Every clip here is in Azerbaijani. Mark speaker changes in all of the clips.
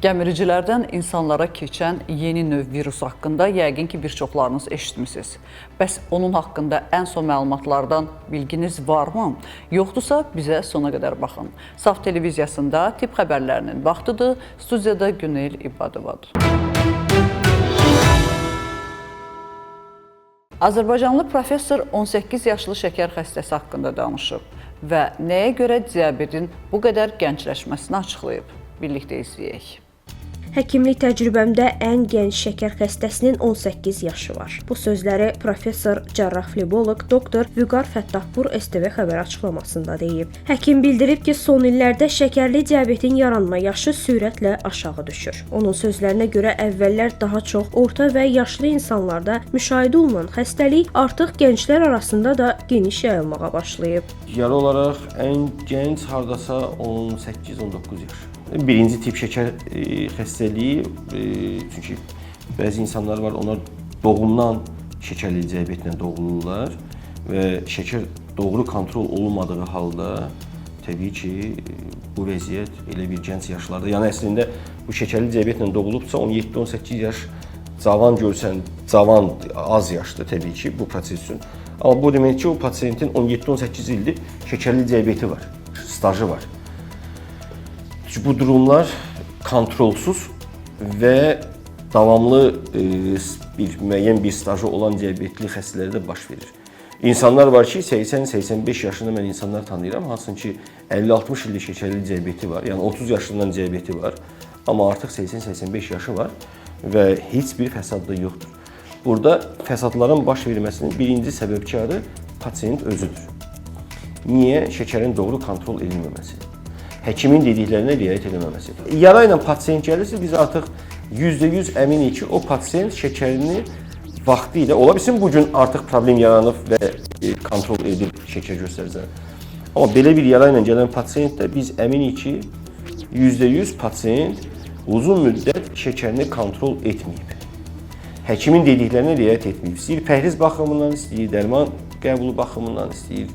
Speaker 1: Gəmiricilərdən insanlara keçən yeni növ virus haqqında yəqin ki, bir çoxlarınız eşitmisiniz. Bəs onun haqqında ən son məlumatlardan bilginiz varmı? Yoxdursa bizə sona qədər baxın. Saf televiziyasında tibb xəbərlərinin vaxtıdır. Studiyada Günel İbadovadır. Azərbaycanlı professor 18 yaşlı şəkər xəstəsi haqqında danışıb və nəyə görə diabetin bu qədər gəncləşməsini açıqlayıb. Birlikdə izləyək.
Speaker 2: Həkimlik təcrübəmdə ən gənc şəkər xəstəsinin 18 yaşı var. Bu sözləri professor cərrah-fleboloq doktor Vüqar Fəttahpur STV xəbər açıqlamasında deyib. Həkim bildirib ki, son illərdə şəkərli diabetin yaranma yaşı sürətlə aşağı düşür. Onun sözlərinə görə əvvəllər daha çox orta və yaşlı insanlarda müşahidə olunan xəstəlik artıq gənclər arasında da geniş yayılmağa başlayıb.
Speaker 3: Yarı olaraq ən gənc hardasa 18-19 yaş. Birinci tip şəkər xəstəliyi, çünki bəzi insanlar var, onlar doğumdan şəkərli diabetlə doğulurlar və şəkər doğru kontrol olunmadığı halda təbii ki, bu vəziyyət elə bir gənc yaşlarda, yəni əslində bu şəkərli diabetlə doğulubsa 17-18 yaş cavan görsən, cavan az yaşdır təbii ki bu proses üçün. Amma bu demək ki, o pasiyentin 17-18 ildir şəkərli diabeti var, stajı var. Bu durumlar kontrolsuz və davamlı müəyyən bir stajı olan diabetli xəstələrdə baş verir. İnsanlar var ki, 80-85 yaşında mən insanlar tanıyıram, hansın ki 50-60 illik şəkərli diabeti var, yəni 30 yaşından diabeti var, amma artıq 80-85 yaşı var və heç bir fəsad da yoxdur. Burada fəsadların baş verməsinin birinci səbəbkarı pasiyent özüdür. Niyə? Şəkərin doğru kontrol edilməməsi. Həkimin dediklərinə riayət edilməməsi. Yara ilə pasiyent gəlirsə, biz artıq %100 əminik ki, o pasiyent şəkərini vaxtı ilə, ola bilsin bugün artıq problem yaranıb və kontrol edib şəkər göstəricilər. Amma belə bir yara ilə gələn pasiyentdə biz əminik ki, %100 pasiyent uzun müddət şəkərini kontrol etməyib. Həkimin dediklərinə riayət etməyib. İstəyir pəhriz baxımından, istəyir dərman qəbulu baxımından, istəyir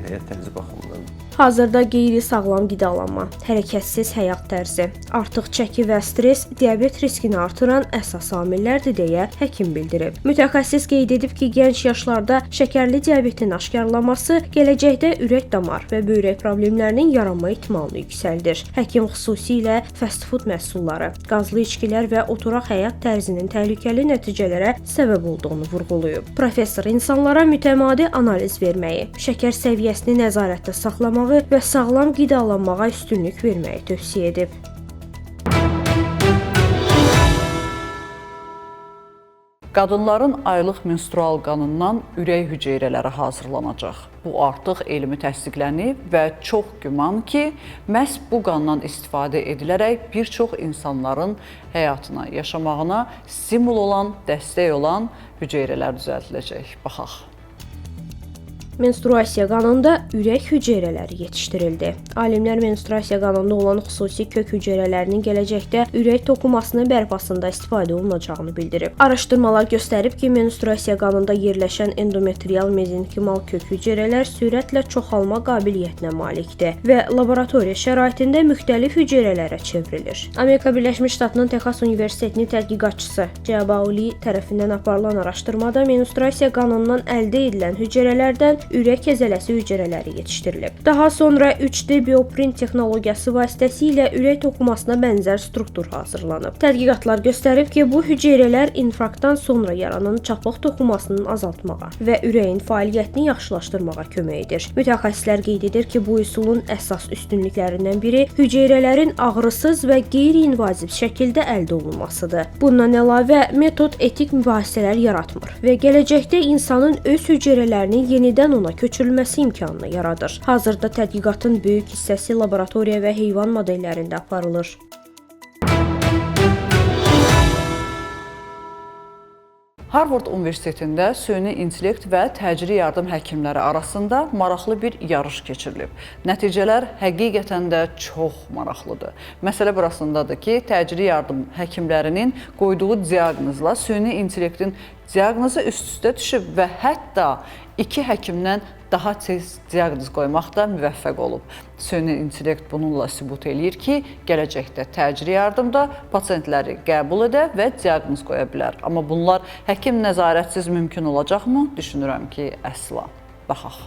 Speaker 3: həyat tərzi baxımından.
Speaker 2: Hazırda qeyri-sağlam qidalanma, hərəkətsiz həyat tərzi, artıq çəki və stress diabet riskini artıran əsas amillərdir deyə həkim bildirib. Mütəxəssis qeyd edib ki, gənc yaşlarda şəkərli diabetin aşkarlanması gələcəkdə ürək-damar və böyrək problemlərinin yaranma ehtimalını yüksəldir. Həkim xüsusilə fast food məhsulları, qazlı içkilər və oturaq həyat tərzinin təhlükəli nəticələrə səbəb olduğunu vurğulayıb. Professor insanlara mütəmadi analiz verməyi, şəkər səviyyəsini nəzarətdə saxlamağı və sağlam qidalanmağa üstünlük verməyi tövsiyə edib.
Speaker 1: Qadınların aylıq menstrual qanından ürək hüceyrələri hazırlanacaq. Bu artıq elmi təsdiqlənib və çox güman ki, məhz bu qandan istifadə edilərək bir çox insanların həyatına, yaşamağına stimul olan, dəstək olan hüceyrələr düzəldiləcək. Baxaq.
Speaker 2: Menstruasiya qanında ürək hüceyrələri yetişdirildi. Alimlər menstruasiya qanında olan xüsusi kök hüceyrələrinin gələcəkdə ürək toxumasının bərpasında istifadə olunacağını bildirib. Araşdırmalar göstərib ki, menstruasiya qanında yerləşən endometrial mezenkimal kök hüceyrələr sürətlə çoxalma qabiliyyətinə malikdir və laboratoriya şəraitində müxtəlif hüceyrələrə çevrilir. Amerika Birləşmiş Ştatlarının Texas Universitetinin tədqiqatçısı Ciabauli tərəfindən aparılan araşdırmada menstruasiya qanından əldə edilən hüceyrələrdən ürək kəzələsi hüceyrələri yetişdirilib. Daha sonra 3D bioprint texnologiyası vasitəsilə ürək toxumasına bənzər struktur hazırlanıb. Tədqiqatlar göstərib ki, bu hüceyrələr infarktdan sonra yaranan çapıq toxumasını azaltmağa və ürəyin fəaliyyətini yaxşılaşdırmağa kömək edir. Mütəxəssislər qeyd edir ki, bu üsulun əsas üstünlüklərindən biri hüceyrələrin ağrısız və qeyri-invaziv şəkildə əldə olunmasıdır. Bundan əlavə, metod etik mübahisələr yaratmır və gələcəkdə insanın öz hüceyrələrinin yenidən ona köçürülməsi imkanını yaradır. Hazırda tədqiqatın böyük hissəsi laboratoriya və heyvan modellərində aparılır.
Speaker 1: Harvard Universitetində süni intellekt və təcili yardım həkimləri arasında maraqlı bir yarış keçirilib. Nəticələr həqiqətən də çox maraqlıdır. Məsələ burasındadır ki, təcili yardım həkimlərinin qoyduğu diaqnozla süni intellektin diaqnozu üst-üstə düşüb və hətta iki həkimdən daha tez diaqnoz qoymaqda müvəffəq olub. Süni intellekt bununla sübut eləyir ki, gələcəkdə təcili yardımda pasientləri qəbul edə və diaqnoz qoya bilər. Amma bunlar həkim nəzarətsiz mümkün olacaqmı? Düşünürəm ki, əsla. Baxaq.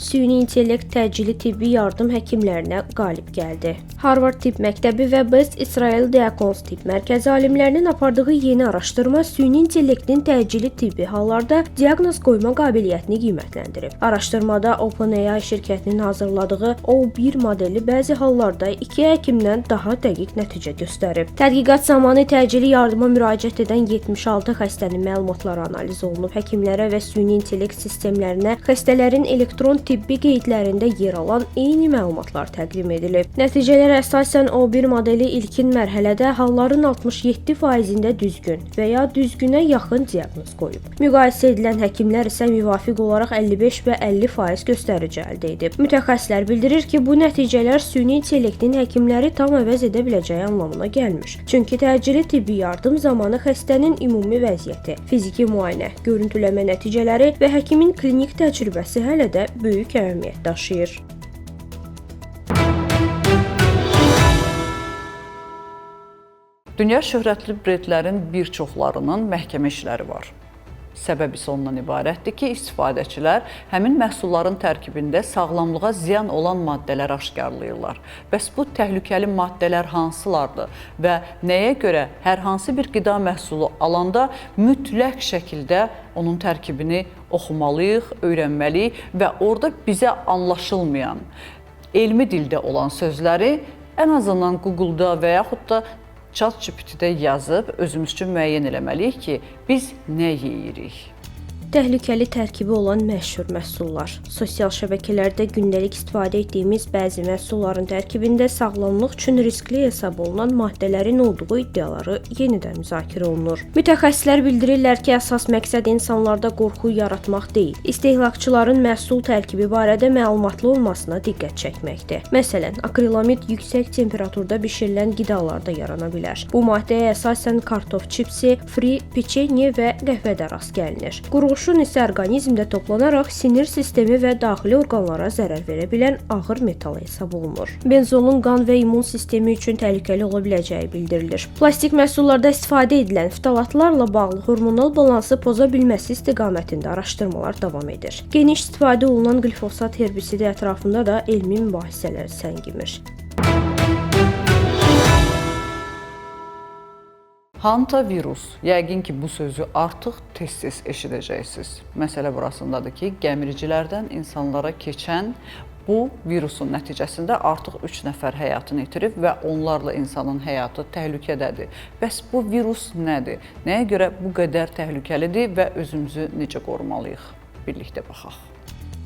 Speaker 2: Süni intellekt təcili tibbi yardım həkimlərinə qalib gəldi. Harvard Tibb Məktəbi və Best İsrail Diakonus Tibb Mərkəzi alimlərinin apardığı yeni araşdırma süni intellektin təcili tibbi hallarda diaqnoz qoyma qabiliyyətini qiymətləndirib. Araşdırmada OpenAI şirkətinin hazırladığı O1 modeli bəzi hallarda 2 həkimdən daha dəqiq nəticə göstərib. Tədqiqat zamanı təcili yardıma müraciət edən 76 xəstənin məlumatları analiz olunub. Həkimlərə və süni intellekt sistemlərinə xəstələrin elektron tibbi qeydlərində yer alan eyni məlumatlar təqdim edilib. Nəticələr əsasən O1 modeli ilkin mərhələdə halların 67%-də düzgün və ya düzgünə yaxın diaqnoz qoyub. Müqayisə edilən həkimlər isə müvafiq olaraq 55 və 50% göstərici əldə edib. Mütəxəssislər bildirir ki, bu nəticələr süni intellektin həkimləri tam əvəz edə biləcəyi anlamına gəlmir. Çünki təcili tibbi yardım zamanı xəstənin ümumi vəziyyəti, fiziki müayinə, görüntüləmə nəticələri və həkimin klinik təcrübəsi hələ də böyük əhəmiyyət daşıyır.
Speaker 1: Dünya şöhrətli brendlərin bir çoxlarının məhkəmə işləri var. Səbəb isə ondan ibarətdir ki, istifadəçilər həmin məhsulların tərkibində sağlamlığa ziyan olan maddələr aşkarlayırlar. Bəs bu təhlükəli maddələr hansılardır və nəyə görə hər hansı bir qida məhsulu alanda mütləq şəkildə onun tərkibini oxumalıyıq, öyrənməliyik və orada bizə anlaşılmayan, elmi dildə olan sözləri ən azından Google-da və yaxud da ChatGPT-də yazıb özümüz üçün müəyyən eləməliyik ki, biz nə yeyirik?
Speaker 2: Təhlükəli tərkibi olan məşhur məhsullar. Sosial şəbəkələrdə gündəlik istifadə etdiyimiz bəzi məhsulların tərkibində sağlamlıq üçün riskli hesab olunan maddələrin olduğu iddiaları yenidən müzakirə olunur. Mütəxəssislər bildirirlər ki, əsas məqsəd insanlarda qorxu yaratmaq deyil, istehlakçıların məhsul tərkibi barədə məlumatlı olmasına diqqət çəkməkdir. Məsələn, akrilamid yüksək temperaturda bişirilən qidalarda yarana bilər. Bu maddəyə əsasən kartof çipsi, fri, peçenye və qəhvədə rast gəlinir. Qurğuşun isə orqanizmdə toplanaraq sinir sistemi və daxili orqanlara zərər verə bilən ağır metal hesab olunur. Benzolun qan və immun sistemi üçün təhlükəli ola biləcəyi bildirilir. Plastik məhsullarda istifadə edilən ftalatlarla bağlı hormonal balansı poza bilməsi istiqamətində araşdırmalar davam edir. Geniş istifadə olunan glifosat herbisidi ətrafında da elmi mübahisələr səngimir.
Speaker 1: Hantavirus. Yəqin ki, bu sözü artıq tez-tez eşidəcəksiniz. Məsələ burasındadır ki, gəmiricilərdən insanlara keçən bu virusun nəticəsində artıq 3 nəfər həyatını itirib və onlarla insanın həyatı təhlükədədir. Bəs bu virus nədir? Nəyə görə bu qədər təhlükəlidir və özümüzü necə qorumalıyıq? Birlikdə baxaq.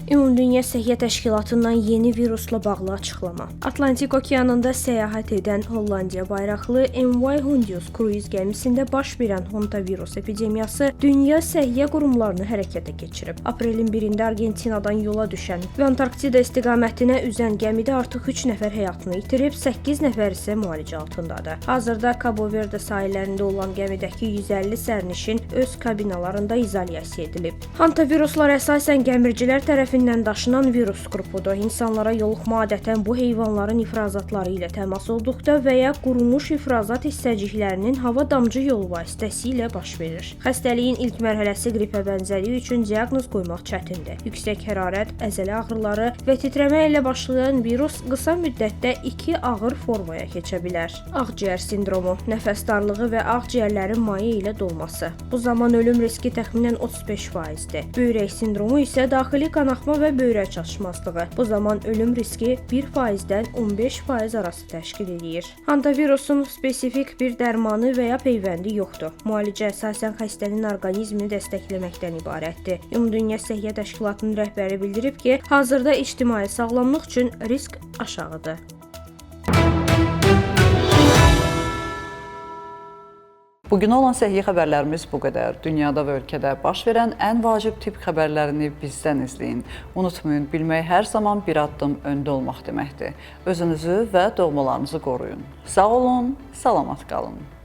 Speaker 2: Ümumdünya Səhiyyə Təşkilatından yeni virusla bağlı açıqlama. Atlantik okeanında səyahət edən Hollandiya bayraqlı MV Hondius kruiz gəmisində baş verən hantavirus epidemiyası dünya səhiyyə qurumlarını hərəkətə keçirib. Aprelin 1-də Argentinadan yola düşən və Antarktida istiqamətinə üzən gəmidə artıq 3 nəfər həyatını itirib, 8 nəfər isə müalicə altındadır. Hazırda Cabo Verde sahillərində olan gəmidəki 150 sərnişin öz kabinalarında izolyasiya edilib. Hantaviruslar əsasən gəmiricilər tərəfindən daşınan virus qrupudur. İnsanlara yoluxma adətən bu heyvanların ifrazatları ilə təmas olduqda və ya qurumuş ifrazat hissəciklərinin hava damcı yolu vasitəsilə baş verir. Xəstəliyin ilk mərhələsi qripə bənzədiyi üçün diaqnoz qoymaq çətindir. Yüksək hərarət, əzələ ağrıları və titrəmə ilə başlayan virus qısa müddətdə 2 ağır formaya keçə bilər. Ağciyər sindromu, nəfəs darlığı və ağciyərlərin maye ilə dolması. Bu zaman ölüm riski təxminən 35%-dir. Böyrək sindromu isə daxili qanaxma və böyrək çatışmazlığı. Bu zaman ölüm riski 1%-dən 15% arası təşkil edir. Hantavirusun spesifik bir dərmanı və ya peyvəndi yoxdur. Müalicə əsasən xəstənin orqanizmini dəstəkləməkdən ibarətdir. Ümumdünya Səhiyyə Təşkilatının rəhbəri bildirib ki, hazırda ictimai sağlamlıq üçün risk aşağıdır.
Speaker 1: Bugün olan səhiyyə xəbərlərimiz bu qədər. Dünyada və ölkədə baş verən ən vacib tibb xəbərlərini bizdən izləyin. Unutmayın, bilmək hər zaman bir addım öndə olmaq deməkdir. Özünüzü və doğmalarınızı qoruyun. Sağ olun, salamat qalın.